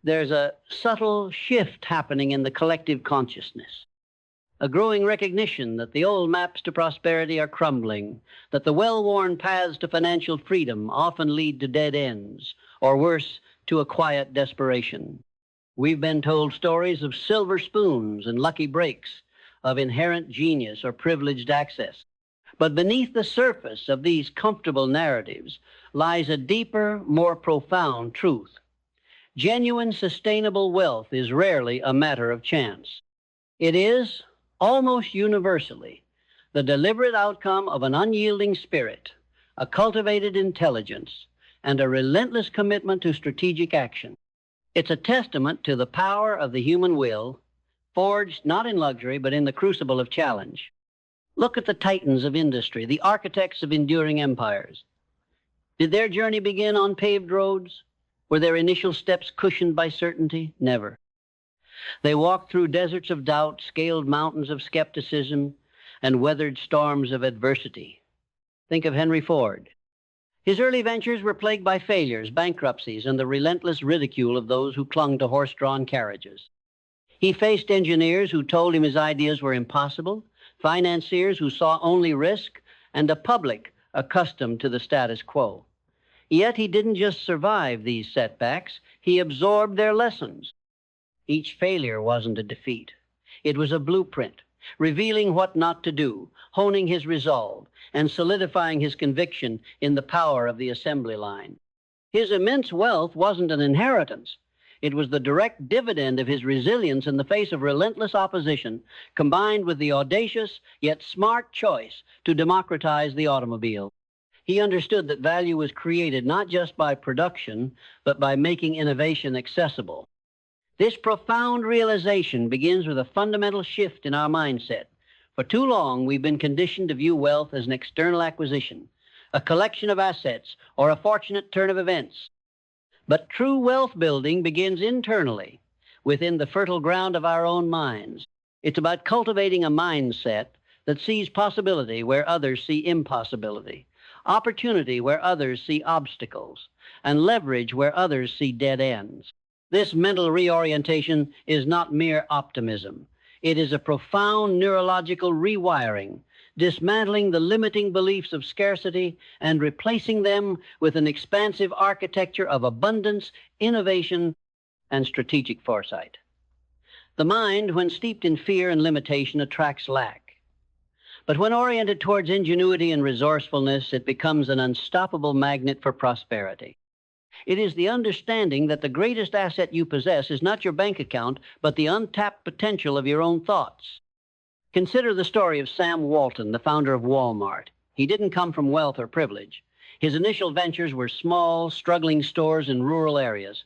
There's a subtle shift happening in the collective consciousness, a growing recognition that the old maps to prosperity are crumbling, that the well-worn paths to financial freedom often lead to dead ends, or worse, to a quiet desperation. We've been told stories of silver spoons and lucky breaks, of inherent genius or privileged access. But beneath the surface of these comfortable narratives lies a deeper, more profound truth. Genuine, sustainable wealth is rarely a matter of chance. It is, almost universally, the deliberate outcome of an unyielding spirit, a cultivated intelligence, and a relentless commitment to strategic action. It's a testament to the power of the human will, forged not in luxury, but in the crucible of challenge. Look at the titans of industry, the architects of enduring empires. Did their journey begin on paved roads? Were their initial steps cushioned by certainty? Never. They walked through deserts of doubt, scaled mountains of skepticism, and weathered storms of adversity. Think of Henry Ford. His early ventures were plagued by failures, bankruptcies, and the relentless ridicule of those who clung to horse-drawn carriages. He faced engineers who told him his ideas were impossible, financiers who saw only risk, and a public accustomed to the status quo. Yet he didn't just survive these setbacks, he absorbed their lessons. Each failure wasn't a defeat. It was a blueprint, revealing what not to do, honing his resolve, and solidifying his conviction in the power of the assembly line. His immense wealth wasn't an inheritance. It was the direct dividend of his resilience in the face of relentless opposition, combined with the audacious yet smart choice to democratize the automobile. He understood that value was created not just by production, but by making innovation accessible. This profound realization begins with a fundamental shift in our mindset. For too long, we've been conditioned to view wealth as an external acquisition, a collection of assets, or a fortunate turn of events. But true wealth building begins internally, within the fertile ground of our own minds. It's about cultivating a mindset that sees possibility where others see impossibility, opportunity where others see obstacles, and leverage where others see dead ends. This mental reorientation is not mere optimism. It is a profound neurological rewiring, dismantling the limiting beliefs of scarcity and replacing them with an expansive architecture of abundance, innovation, and strategic foresight. The mind, when steeped in fear and limitation, attracts lack. But when oriented towards ingenuity and resourcefulness, it becomes an unstoppable magnet for prosperity. It is the understanding that the greatest asset you possess is not your bank account, but the untapped potential of your own thoughts. Consider the story of Sam Walton, the founder of Walmart. He didn't come from wealth or privilege. His initial ventures were small, struggling stores in rural areas.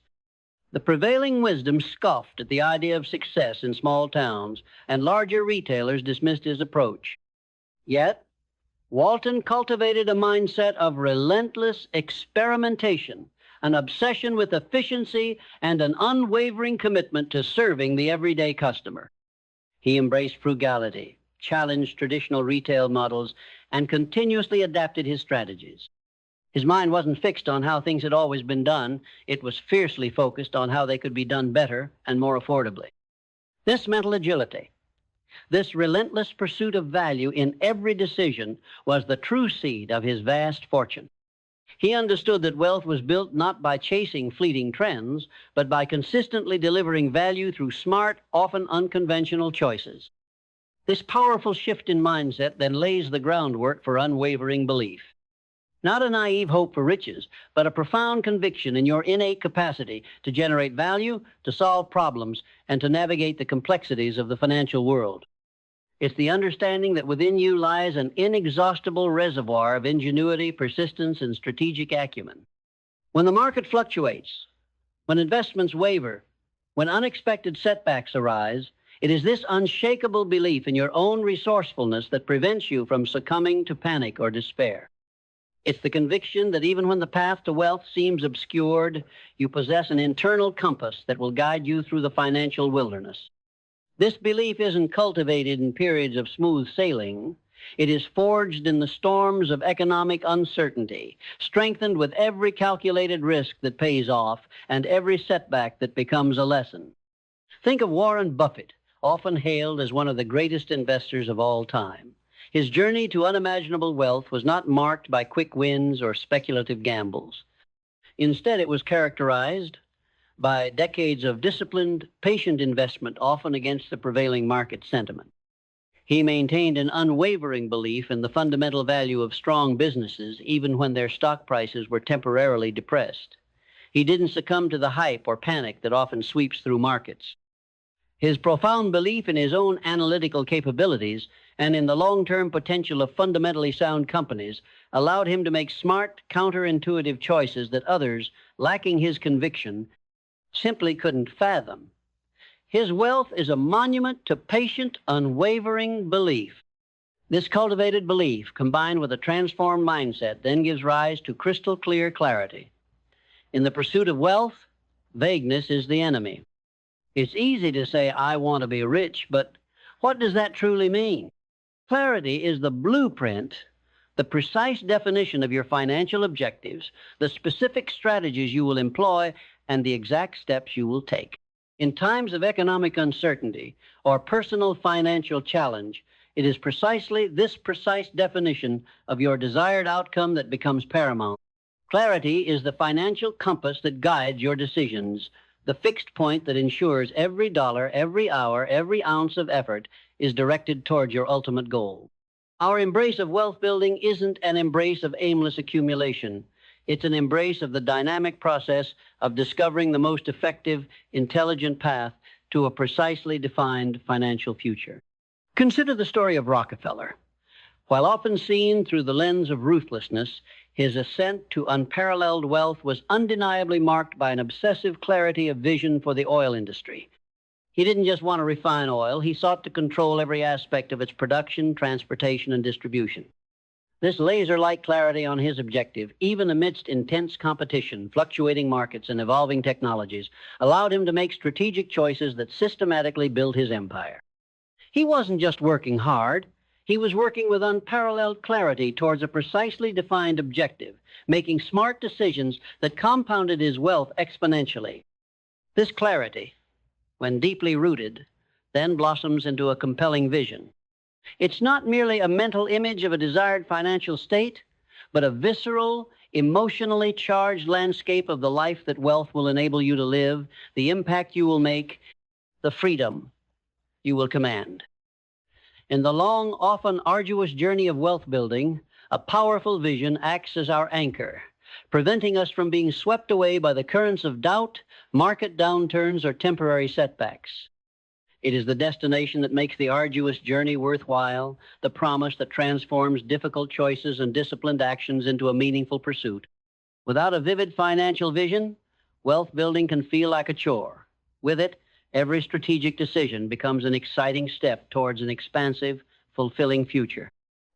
The prevailing wisdom scoffed at the idea of success in small towns, and larger retailers dismissed his approach. Yet, Walton cultivated a mindset of relentless experimentation, an obsession with efficiency, and an unwavering commitment to serving the everyday customer. He embraced frugality, challenged traditional retail models, and continuously adapted his strategies. His mind wasn't fixed on how things had always been done. It was fiercely focused on how they could be done better and more affordably. This mental agility, this relentless pursuit of value in every decision, was the true seed of his vast fortune. He understood that wealth was built not by chasing fleeting trends, but by consistently delivering value through smart, often unconventional choices. This powerful shift in mindset then lays the groundwork for unwavering belief. Not a naive hope for riches, but a profound conviction in your innate capacity to generate value, to solve problems, and to navigate the complexities of the financial world. It's the understanding that within you lies an inexhaustible reservoir of ingenuity, persistence, and strategic acumen. When the market fluctuates, when investments waver, when unexpected setbacks arise, it is this unshakable belief in your own resourcefulness that prevents you from succumbing to panic or despair. It's the conviction that even when the path to wealth seems obscured, you possess an internal compass that will guide you through the financial wilderness. This belief isn't cultivated in periods of smooth sailing. It is forged in the storms of economic uncertainty, strengthened with every calculated risk that pays off and every setback that becomes a lesson. Think of Warren Buffett, often hailed as one of the greatest investors of all time. His journey to unimaginable wealth was not marked by quick wins or speculative gambles. Instead, it was characterized by decades of disciplined, patient investment, often against the prevailing market sentiment. He maintained an unwavering belief in the fundamental value of strong businesses, even when their stock prices were temporarily depressed. He didn't succumb to the hype or panic that often sweeps through markets. His profound belief in his own analytical capabilities and in the long-term potential of fundamentally sound companies allowed him to make smart, counterintuitive choices that others, lacking his conviction, simply couldn't fathom. His wealth is a monument to patient, unwavering belief. This cultivated belief, combined with a transformed mindset, then gives rise to crystal clear clarity. In the pursuit of wealth, vagueness is the enemy. It's easy to say, I want to be rich, but what does that truly mean? Clarity is the blueprint, the precise definition of your financial objectives, the specific strategies you will employ, and the exact steps you will take. In times of economic uncertainty or personal financial challenge, it is precisely this precise definition of your desired outcome that becomes paramount. Clarity is the financial compass that guides your decisions, the fixed point that ensures every dollar, every hour, every ounce of effort is directed toward your ultimate goal. Our embrace of wealth building isn't an embrace of aimless accumulation. It's an embrace of the dynamic process of discovering the most effective, intelligent path to a precisely defined financial future. Consider the story of Rockefeller. While often seen through the lens of ruthlessness, his ascent to unparalleled wealth was undeniably marked by an obsessive clarity of vision for the oil industry. He didn't just want to refine oil, he sought to control every aspect of its production, transportation, and distribution. This laser-like clarity on his objective, even amidst intense competition, fluctuating markets, and evolving technologies, allowed him to make strategic choices that systematically built his empire. He wasn't just working hard, he was working with unparalleled clarity towards a precisely defined objective, making smart decisions that compounded his wealth exponentially. This clarity, when deeply rooted, then blossoms into a compelling vision. It's not merely a mental image of a desired financial state, but a visceral, emotionally charged landscape of the life that wealth will enable you to live, the impact you will make, the freedom you will command. In the long, often arduous journey of wealth building, a powerful vision acts as our anchor, preventing us from being swept away by the currents of doubt, market downturns, or temporary setbacks. It is the destination that makes the arduous journey worthwhile, the promise that transforms difficult choices and disciplined actions into a meaningful pursuit. Without a vivid financial vision, wealth building can feel like a chore. With it, every strategic decision becomes an exciting step towards an expansive, fulfilling future.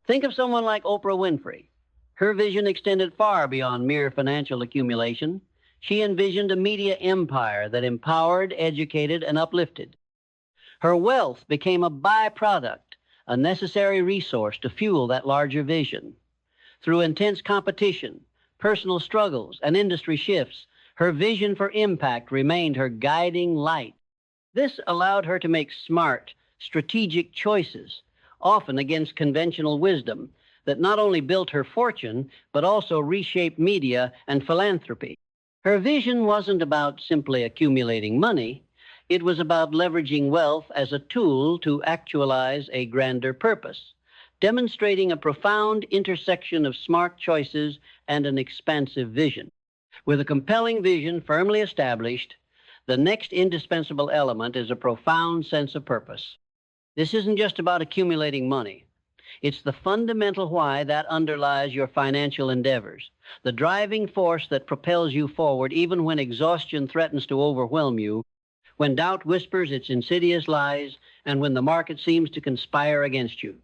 Think of someone like Oprah Winfrey. Her vision extended far beyond mere financial accumulation. She envisioned a media empire that empowered, educated, and uplifted. Her wealth became a byproduct, a necessary resource to fuel that larger vision. Through intense competition, personal struggles, and industry shifts, her vision for impact remained her guiding light. This allowed her to make smart, strategic choices, often against conventional wisdom, that not only built her fortune, but also reshaped media and philanthropy. Her vision wasn't about simply accumulating money. It was about leveraging wealth as a tool to actualize a grander purpose, demonstrating a profound intersection of smart choices and an expansive vision. With a compelling vision firmly established, the next indispensable element is a profound sense of purpose. This isn't just about accumulating money. It's the fundamental why that underlies your financial endeavors, the driving force that propels you forward even when exhaustion threatens to overwhelm you, when doubt whispers its insidious lies, and when the market seems to conspire against you.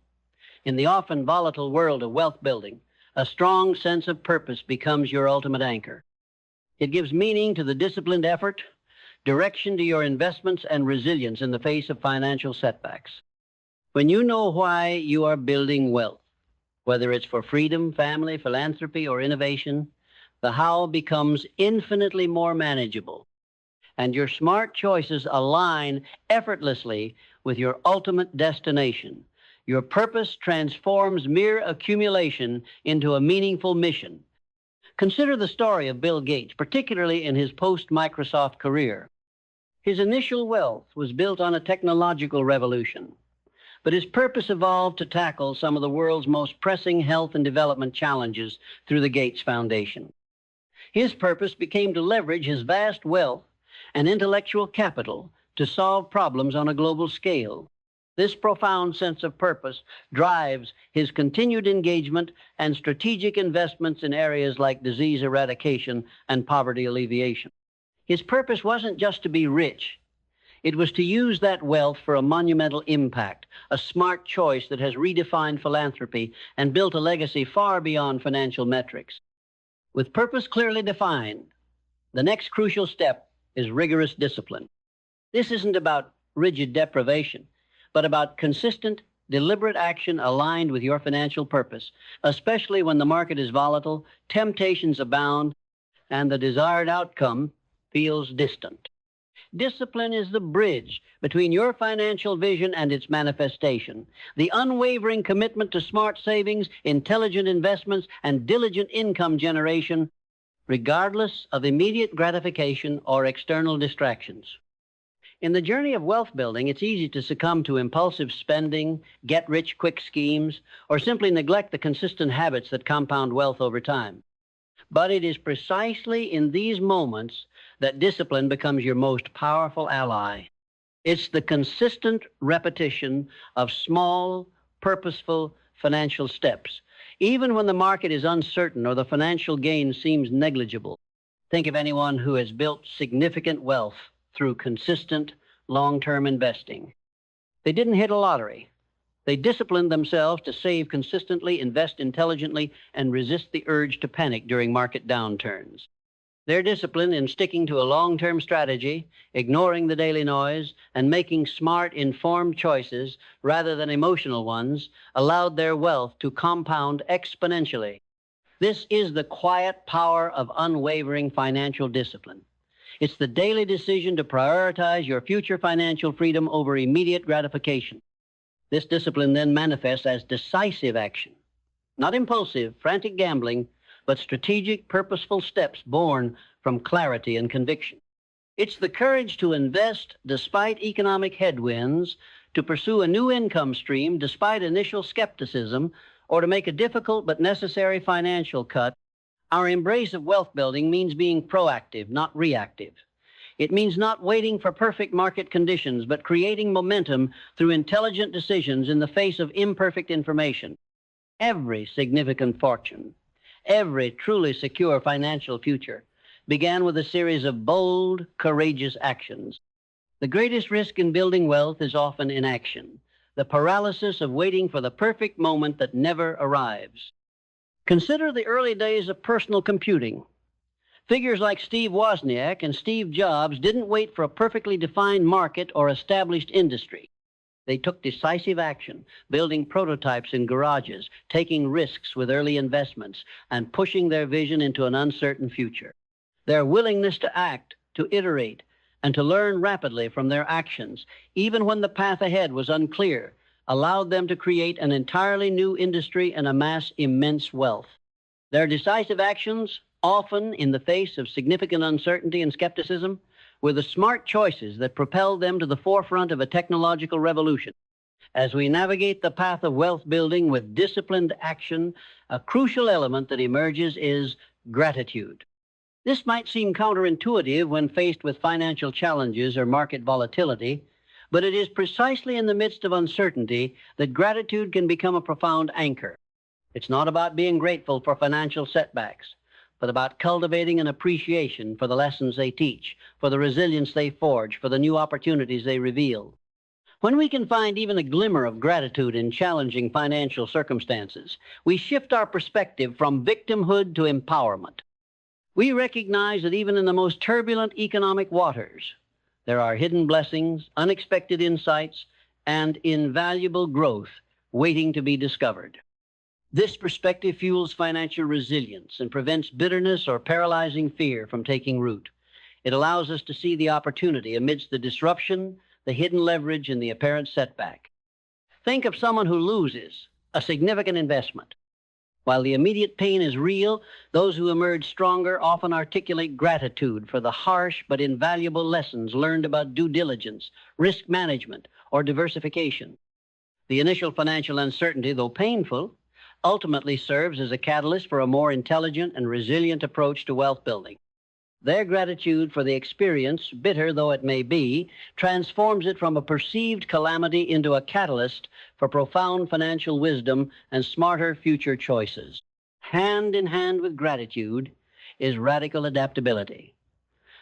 In the often volatile world of wealth building, a strong sense of purpose becomes your ultimate anchor. It gives meaning to the disciplined effort, direction to your investments, and resilience in the face of financial setbacks. When you know why you are building wealth, whether it's for freedom, family, philanthropy, or innovation, the how becomes infinitely more manageable, and your smart choices align effortlessly with your ultimate destination. Your purpose transforms mere accumulation into a meaningful mission. Consider the story of Bill Gates, particularly in his post-Microsoft career. His initial wealth was built on a technological revolution, but his purpose evolved to tackle some of the world's most pressing health and development challenges through the Gates Foundation. His purpose became to leverage his vast wealth and intellectual capital to solve problems on a global scale. This profound sense of purpose drives his continued engagement and strategic investments in areas like disease eradication and poverty alleviation. His purpose wasn't just to be rich. It was to use that wealth for a monumental impact, a smart choice that has redefined philanthropy and built a legacy far beyond financial metrics. With purpose clearly defined, the next crucial step is rigorous discipline. This isn't about rigid deprivation, but about consistent, deliberate action aligned with your financial purpose, especially when the market is volatile, temptations abound, and the desired outcome feels distant. Discipline is the bridge between your financial vision and its manifestation. The unwavering commitment to smart savings, intelligent investments, and diligent income generation, regardless of immediate gratification or external distractions. In the journey of wealth building, it's easy to succumb to impulsive spending, get-rich-quick schemes, or simply neglect the consistent habits that compound wealth over time. But it is precisely in these moments that discipline becomes your most powerful ally. It's the consistent repetition of small, purposeful financial steps, even when the market is uncertain or the financial gain seems negligible. Think of anyone who has built significant wealth through consistent, long-term investing. They didn't hit a lottery. They disciplined themselves to save consistently, invest intelligently, and resist the urge to panic during market downturns. Their discipline in sticking to a long-term strategy, ignoring the daily noise, and making smart, informed choices rather than emotional ones allowed their wealth to compound exponentially. This is the quiet power of unwavering financial discipline. It's the daily decision to prioritize your future financial freedom over immediate gratification. This discipline then manifests as decisive action, not impulsive, frantic gambling, but strategic, purposeful steps born from clarity and conviction. It's the courage to invest despite economic headwinds, to pursue a new income stream despite initial skepticism, or to make a difficult but necessary financial cut. Our embrace of wealth building means being proactive, not reactive. It means not waiting for perfect market conditions, but creating momentum through intelligent decisions in the face of imperfect information. Every significant fortune, every truly secure financial future began with a series of bold, courageous actions. The greatest risk in building wealth is often inaction, the paralysis of waiting for the perfect moment that never arrives. Consider the early days of personal computing. Figures like Steve Wozniak and Steve Jobs didn't wait for a perfectly defined market or established industry. They took decisive action, building prototypes in garages, taking risks with early investments, and pushing their vision into an uncertain future. Their willingness to act, to iterate, and to learn rapidly from their actions, even when the path ahead was unclear, allowed them to create an entirely new industry and amass immense wealth. Their decisive actions, often in the face of significant uncertainty and skepticism, were the smart choices that propelled them to the forefront of a technological revolution. As we navigate the path of wealth building with disciplined action, a crucial element that emerges is gratitude. This might seem counterintuitive when faced with financial challenges or market volatility, but it is precisely in the midst of uncertainty that gratitude can become a profound anchor. It's not about being grateful for financial setbacks, but about cultivating an appreciation for the lessons they teach, for the resilience they forge, for the new opportunities they reveal. When we can find even a glimmer of gratitude in challenging financial circumstances, we shift our perspective from victimhood to empowerment. We recognize that even in the most turbulent economic waters, there are hidden blessings, unexpected insights, and invaluable growth waiting to be discovered. This perspective fuels financial resilience and prevents bitterness or paralyzing fear from taking root. It allows us to see the opportunity amidst the disruption, the hidden leverage, and the apparent setback. Think of someone who loses a significant investment. While the immediate pain is real, those who emerge stronger often articulate gratitude for the harsh but invaluable lessons learned about due diligence, risk management, or diversification. The initial financial uncertainty, though painful, ultimately serves as a catalyst for a more intelligent and resilient approach to wealth building. Their gratitude for the experience, bitter though it may be, transforms it from a perceived calamity into a catalyst for profound financial wisdom and smarter future choices. Hand in hand with gratitude is radical adaptability.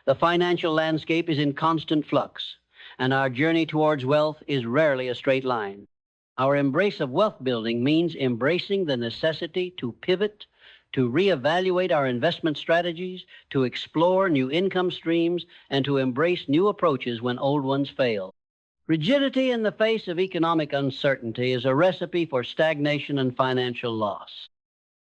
The financial landscape is in constant flux, and our journey towards wealth is rarely a straight line. Our embrace of wealth building means embracing the necessity to pivot, to reevaluate our investment strategies, to explore new income streams, and to embrace new approaches when old ones fail. Rigidity in the face of economic uncertainty is a recipe for stagnation and financial loss.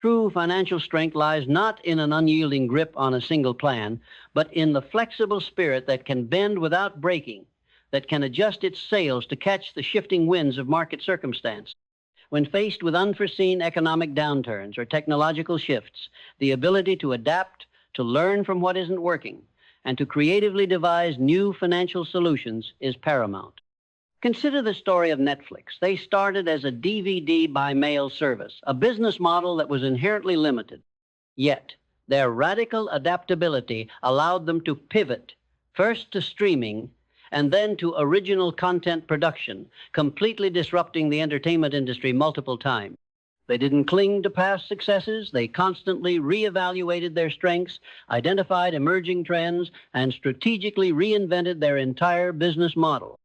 True financial strength lies not in an unyielding grip on a single plan, but in the flexible spirit that can bend without breaking, that can adjust its sails to catch the shifting winds of market circumstance. When faced with unforeseen economic downturns or technological shifts, the ability to adapt, to learn from what isn't working, and to creatively devise new financial solutions is paramount. Consider the story of Netflix. They started as a DVD by mail service, a business model that was inherently limited. Yet, their radical adaptability allowed them to pivot, first to streaming, and then to original content production, completely disrupting the entertainment industry multiple times. They didn't cling to past successes. They constantly reevaluated their strengths, identified emerging trends, and strategically reinvented their entire business model.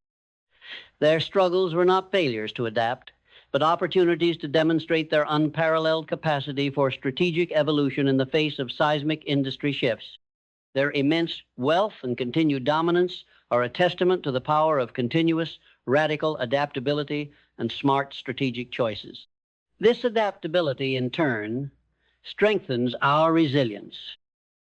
Their struggles were not failures to adapt, but opportunities to demonstrate their unparalleled capacity for strategic evolution in the face of seismic industry shifts. Their immense wealth and continued dominance are a testament to the power of continuous, radical adaptability and smart strategic choices. This adaptability, in turn, strengthens our resilience.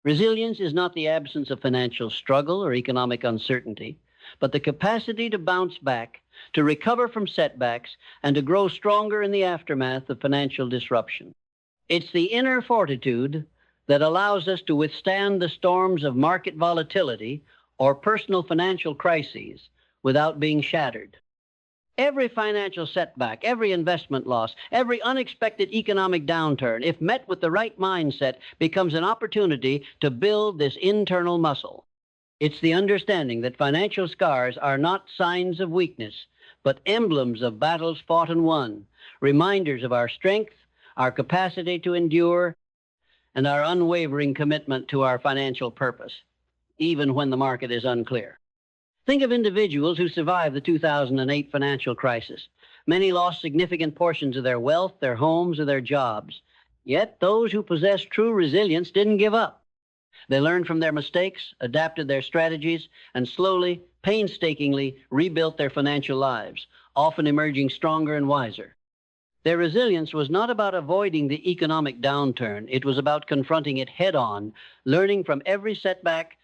Resilience is not the absence of financial struggle or economic uncertainty, but the capacity to bounce back, to recover from setbacks, and to grow stronger in the aftermath of financial disruption. It's the inner fortitude that allows us to withstand the storms of market volatility or personal financial crises without being shattered. Every financial setback, every investment loss, every unexpected economic downturn, if met with the right mindset, becomes an opportunity to build this internal muscle. It's the understanding that financial scars are not signs of weakness, but emblems of battles fought and won, reminders of our strength, our capacity to endure, and our unwavering commitment to our financial purpose, even when the market is unclear. Think of individuals who survived the 2008 financial crisis. Many lost significant portions of their wealth, their homes, or their jobs. Yet those who possessed true resilience didn't give up. They learned from their mistakes, adapted their strategies, and slowly, painstakingly rebuilt their financial lives, often emerging stronger and wiser. Their resilience was not about avoiding the economic downturn. It was about confronting it head-on, learning from every setback,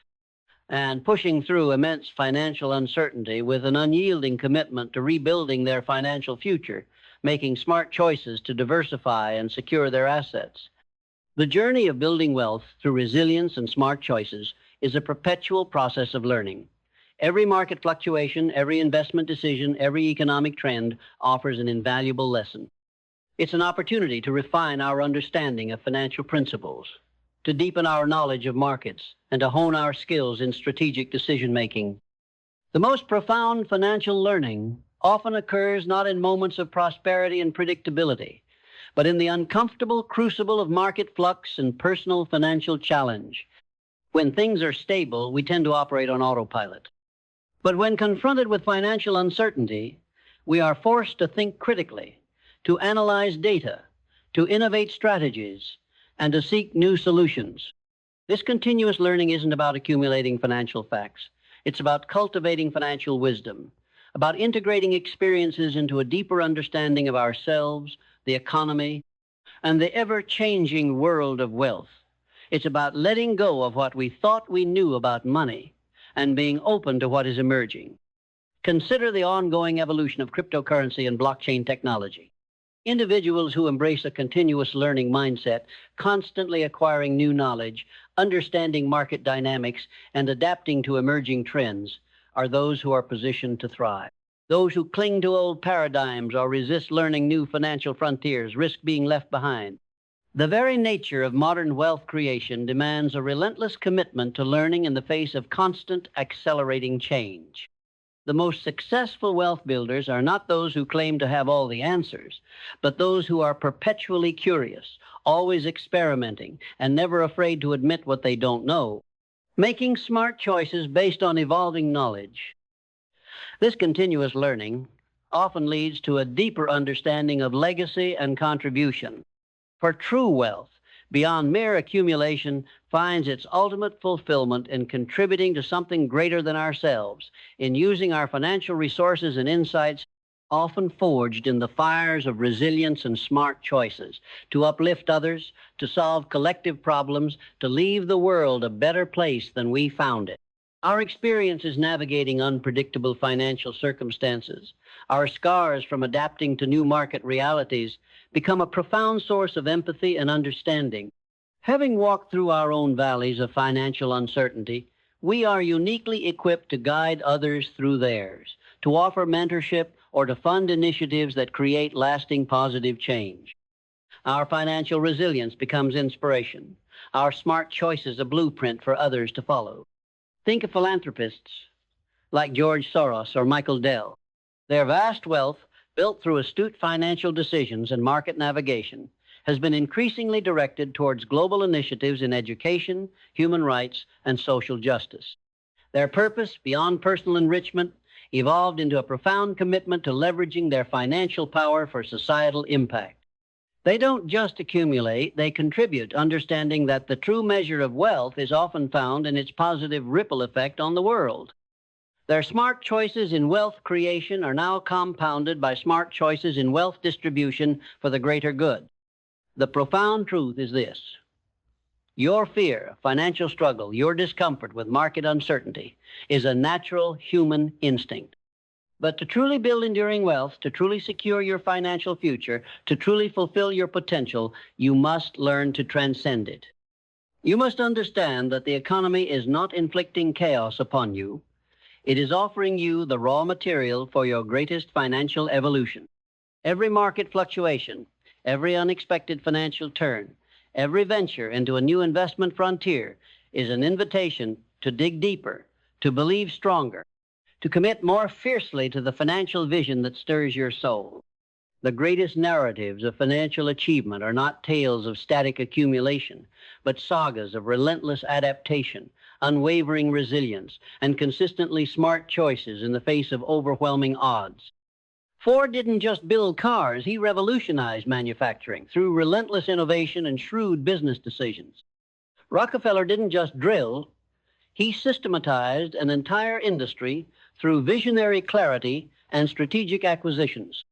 and pushing through immense financial uncertainty with an unyielding commitment to rebuilding their financial future, making smart choices to diversify and secure their assets. The journey of building wealth through resilience and smart choices is a perpetual process of learning. Every market fluctuation, every investment decision, every economic trend offers an invaluable lesson. It's an opportunity to refine our understanding of financial principles, to deepen our knowledge of markets, and to hone our skills in strategic decision-making. The most profound financial learning often occurs not in moments of prosperity and predictability, but in the uncomfortable crucible of market flux and personal financial challenge. When things are stable, we tend to operate on autopilot. But when confronted with financial uncertainty, we are forced to think critically, to analyze data, to innovate strategies, and to seek new solutions. This continuous learning isn't about accumulating financial facts. It's about cultivating financial wisdom, about integrating experiences into a deeper understanding of ourselves, the economy, and the ever-changing world of wealth. It's about letting go of what we thought we knew about money and being open to what is emerging. Consider the ongoing evolution of cryptocurrency and blockchain technology. Individuals who embrace a continuous learning mindset, constantly acquiring new knowledge, understanding market dynamics, and adapting to emerging trends, are those who are positioned to thrive. Those who cling to old paradigms or resist learning new financial frontiers risk being left behind. The very nature of modern wealth creation demands a relentless commitment to learning in the face of constant, accelerating change. The most successful wealth builders are not those who claim to have all the answers, but those who are perpetually curious, always experimenting, and never afraid to admit what they don't know, making smart choices based on evolving knowledge. This continuous learning often leads to a deeper understanding of legacy and contribution. For true wealth, beyond mere accumulation, finds its ultimate fulfillment in contributing to something greater than ourselves, in using our financial resources and insights, often forged in the fires of resilience and smart choices, to uplift others, to solve collective problems, to leave the world a better place than we found it. Our experiences navigating unpredictable financial circumstances, our scars from adapting to new market realities, become a profound source of empathy and understanding. Having walked through our own valleys of financial uncertainty, we are uniquely equipped to guide others through theirs, to offer mentorship, or to fund initiatives that create lasting positive change. Our financial resilience becomes inspiration, our smart choices a blueprint for others to follow. Think of philanthropists like George Soros or Michael Dell. Their vast wealth, built through astute financial decisions and market navigation, has been increasingly directed towards global initiatives in education, human rights, and social justice. Their purpose, beyond personal enrichment, evolved into a profound commitment to leveraging their financial power for societal impact. They don't just accumulate, they contribute, understanding that the true measure of wealth is often found in its positive ripple effect on the world. Their smart choices in wealth creation are now compounded by smart choices in wealth distribution for the greater good. The profound truth is this: your fear, financial struggle, your discomfort with market uncertainty is a natural human instinct. But to truly build enduring wealth, to truly secure your financial future, to truly fulfill your potential, you must learn to transcend it. You must understand that the economy is not inflicting chaos upon you. It is offering you the raw material for your greatest financial evolution. Every market fluctuation, every unexpected financial turn, every venture into a new investment frontier is an invitation to dig deeper, to believe stronger, to commit more fiercely to the financial vision that stirs your soul. The greatest narratives of financial achievement are not tales of static accumulation, but sagas of relentless adaptation, unwavering resilience, and consistently smart choices in the face of overwhelming odds. Ford didn't just build cars, he revolutionized manufacturing through relentless innovation and shrewd business decisions. Rockefeller didn't just drill, he systematized an entire industry through visionary clarity and strategic acquisitions.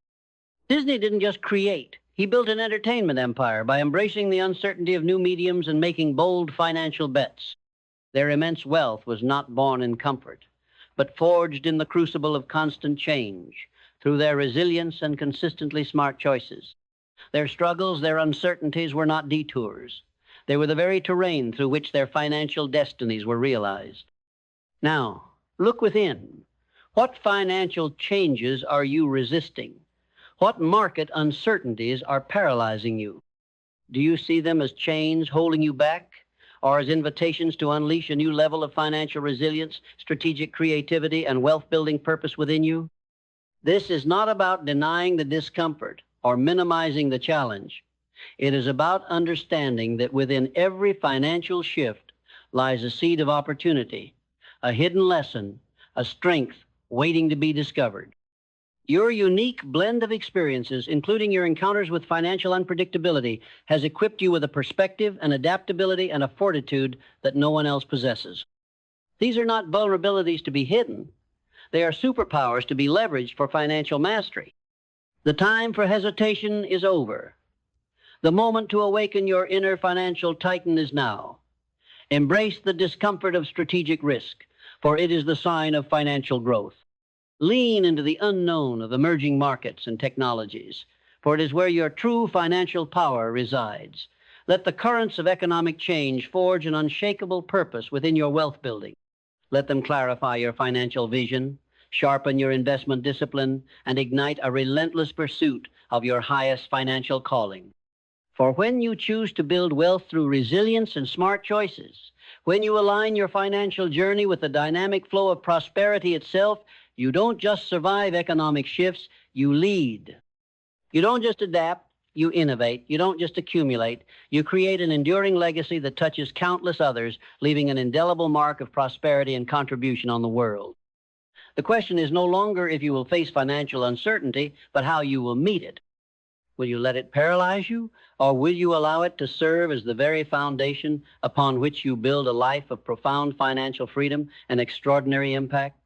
Disney didn't just create, he built an entertainment empire by embracing the uncertainty of new mediums and making bold financial bets. Their immense wealth was not born in comfort, but forged in the crucible of constant change through their resilience and consistently smart choices. Their struggles, their uncertainties were not detours. They were the very terrain through which their financial destinies were realized. Now, look within. What financial changes are you resisting? What market uncertainties are paralyzing you? Do you see them as chains holding you back, or as invitations to unleash a new level of financial resilience, strategic creativity, and wealth-building purpose within you? This is not about denying the discomfort or minimizing the challenge. It is about understanding that within every financial shift lies a seed of opportunity, a hidden lesson, a strength waiting to be discovered. Your unique blend of experiences, including your encounters with financial unpredictability, has equipped you with a perspective, an adaptability, and a fortitude that no one else possesses. These are not vulnerabilities to be hidden. They are superpowers to be leveraged for financial mastery. The time for hesitation is over. The moment to awaken your inner financial titan is now. Embrace the discomfort of strategic risk, for it is the sign of financial growth. Lean into the unknown of emerging markets and technologies, for it is where your true financial power resides. Let the currents of economic change forge an unshakable purpose within your wealth building. Let them clarify your financial vision, sharpen your investment discipline, and ignite a relentless pursuit of your highest financial calling. For when you choose to build wealth through resilience and smart choices, when you align your financial journey with the dynamic flow of prosperity itself, you don't just survive economic shifts, you lead. You don't just adapt, you innovate. You don't just accumulate, you create an enduring legacy that touches countless others, leaving an indelible mark of prosperity and contribution on the world. The question is no longer if you will face financial uncertainty, but how you will meet it. Will you let it paralyze you, or will you allow it to serve as the very foundation upon which you build a life of profound financial freedom and extraordinary impact?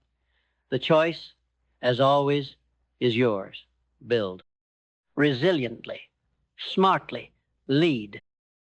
The choice, as always, is yours. Build. Resiliently. Smartly. Lead.